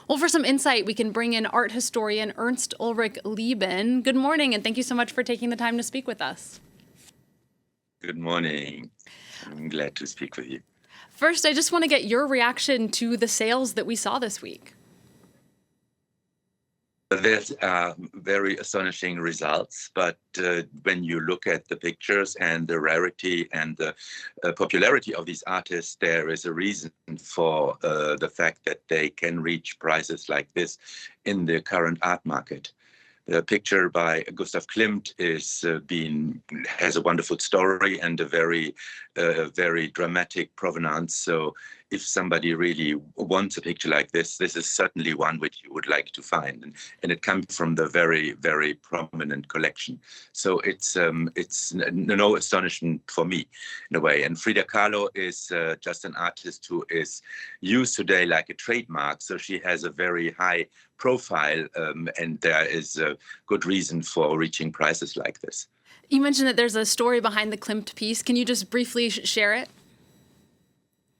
Well, for some insight, we can bring in art historian Ernst Ulrich Leeben. Good morning, and thank you so much for taking the time to speak with us. Good morning. I'm glad to speak with you. First, I just want to get your reaction to the sales that we saw this week. There's very astonishing results, but when you look at the pictures and the rarity and the popularity of these artists, there is a reason for the fact that they can reach prices like this in the current art market. The picture by Gustav Klimt has a wonderful story and a very dramatic provenance. So if somebody really wants a picture like this is certainly one which you would like to find. And it comes from the very, very prominent collection. So it's no astonishment for me in a way. And Frida Kahlo is just an artist who is used today like a trademark. So she has a very high profile, and there is a good reason for reaching prices like this. You mentioned that there's a story behind the Klimt piece. Can you just briefly share it?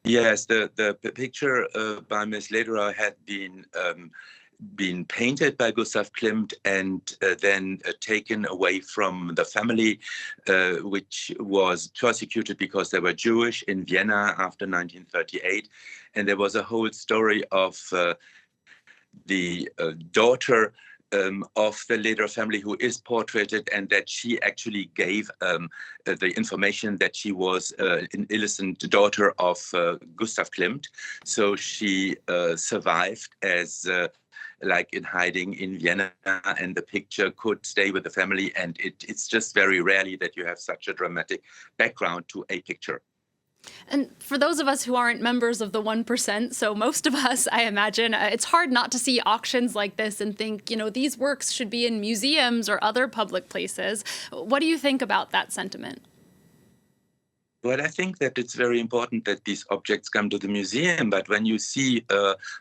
Yes, the picture by Ms. Lederer had been painted by Gustav Klimt and then taken away from the family, which was persecuted because they were Jewish in Vienna after 1938. And there was a whole story of the daughter of the Lederer family who is portraited, and that she actually gave the information that she was an innocent daughter of Gustav Klimt. So she survived as like in hiding in Vienna, and the picture could stay with the family. And it's just very rarely that you have such a dramatic background to a picture. And for those of us who aren't members of the 1%, so most of us, I imagine, it's hard not to see auctions like this and think, these works should be in museums or other public places. What do you think about that sentiment? Well, I think that it's very important that these objects come to the museum. But when you see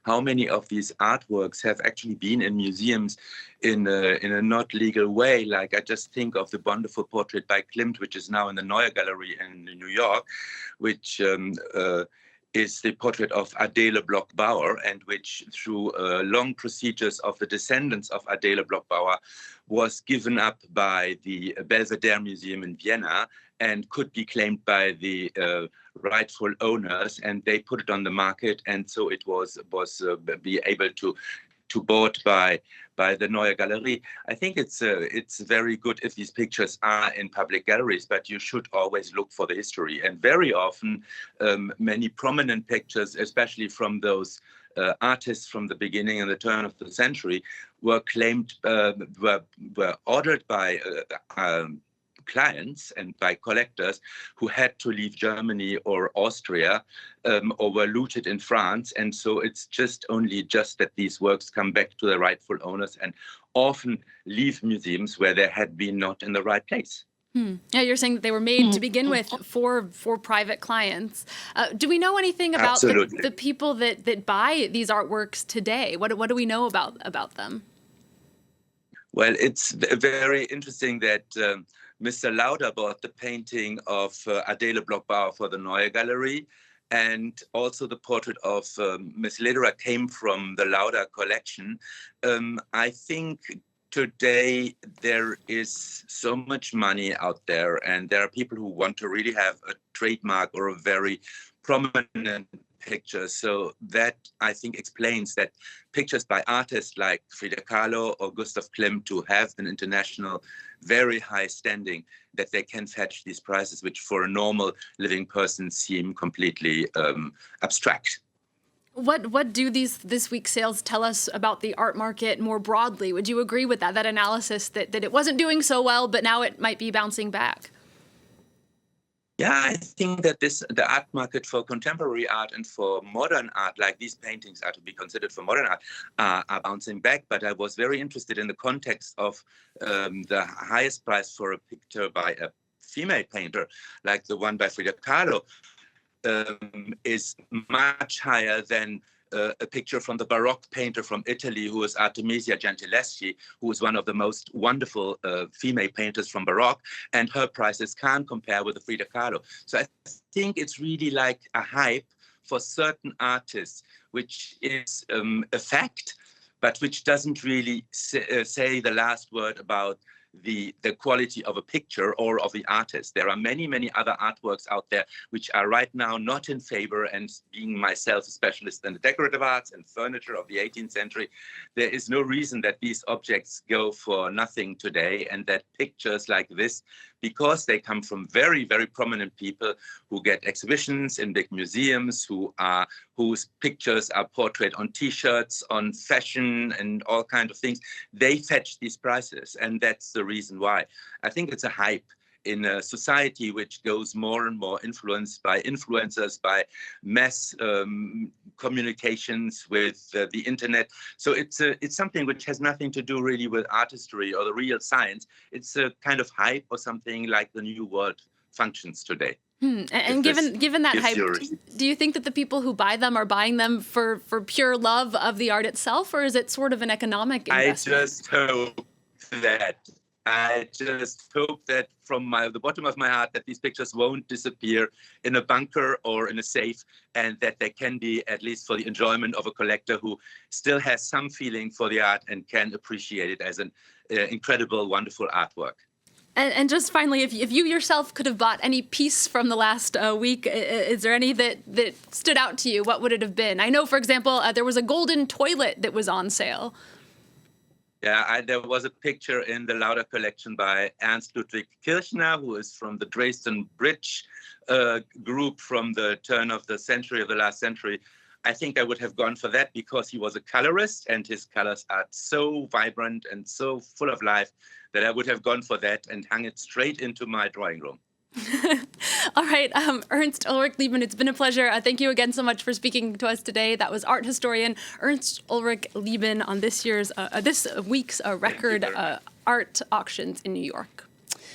how many of these artworks have actually been in museums in a not legal way, like I just think of the wonderful portrait by Klimt, which is now in the Neue Gallery in New York, which is the portrait of Adele Bloch-Bauer, and which through long procedures of the descendants of Adele Bloch-Bauer was given up by the Belvedere Museum in Vienna and could be claimed by the rightful owners, and they put it on the market, and so it was be able to bought by the Neue Galerie. I think it's very good if these pictures are in public galleries, but you should always look for the history. And very often, many prominent pictures, especially from those artists from the beginning and the turn of the century, were claimed, were ordered by clients and by collectors who had to leave Germany or Austria, or were looted in France. And so it's just that these works come back to the rightful owners and often leave museums where they had been not in the right place. Yeah, you're saying that they were made to begin with for private clients. Do we know anything about the people that buy these artworks today? What do we know about them? Well, it's very interesting that Mr. Lauder bought the painting of Adele Bloch-Bauer for the Neue Gallery, and also the portrait of Ms. Lederer came from the Lauder collection. I think today there is so much money out there, and there are people who want to really have a trademark or a very prominent picture. So that, I think, explains that pictures by artists like Frida Kahlo or Gustav Klimt, who have an international, very high standing, that they can fetch these prices, which for a normal living person seem completely abstract. What do this week's sales tell us about the art market more broadly? Would you agree with that analysis that it wasn't doing so well, but now it might be bouncing back? Yeah, I think that the art market for contemporary art and for modern art, like these paintings are to be considered for modern art, are bouncing back. But I was very interested in the context of the highest price for a picture by a female painter, like the one by Frida Kahlo, is much higher than a picture from the Baroque painter from Italy, who is Artemisia Gentileschi, who is one of the most wonderful female painters from Baroque, and her prices can't compare with the Frida Kahlo. So I think it's really like a hype for certain artists, which is a fact, but which doesn't really say the last word about the quality of a picture or of the artist. There are many, many other artworks out there which are right now not in favor, and being myself a specialist in the decorative arts and furniture of the 18th century, there is no reason that these objects go for nothing today, and that pictures like this, because they come from very, very prominent people who get exhibitions in big museums, whose pictures are portrayed on T-shirts, on fashion and all kinds of things, they fetch these prices. And that's the reason why. I think it's a hype in a society which goes more and more influenced by influencers, by mass communications with the internet. So it's something which has nothing to do really with artistry or the real science. It's a kind of hype or something like the new world functions today. And given that hype, do you think that the people who buy them are buying them for pure love of the art itself, or is it sort of an economic investment? I just hope that from the bottom of my heart that these pictures won't disappear in a bunker or in a safe, and that they can be, at least for the enjoyment of a collector who still has some feeling for the art and can appreciate it as an incredible, wonderful artwork. And just finally, if you yourself could have bought any piece from the last week, is there any that stood out to you? What would it have been? I know, for example, there was a golden toilet that was on sale. Yeah, there was a picture in the Lauder collection by Ernst Ulrich Kirchner, who is from the Dresden Bridge group from the turn of the century, of the last century. I think I would have gone for that because he was a colorist and his colors are so vibrant and so full of life that I would have gone for that and hung it straight into my drawing room. All right, Ernst Ulrich Leeben, it's been a pleasure. Thank you again so much for speaking to us today. That was art historian Ernst Ulrich Leeben on this week's record art auctions in New York.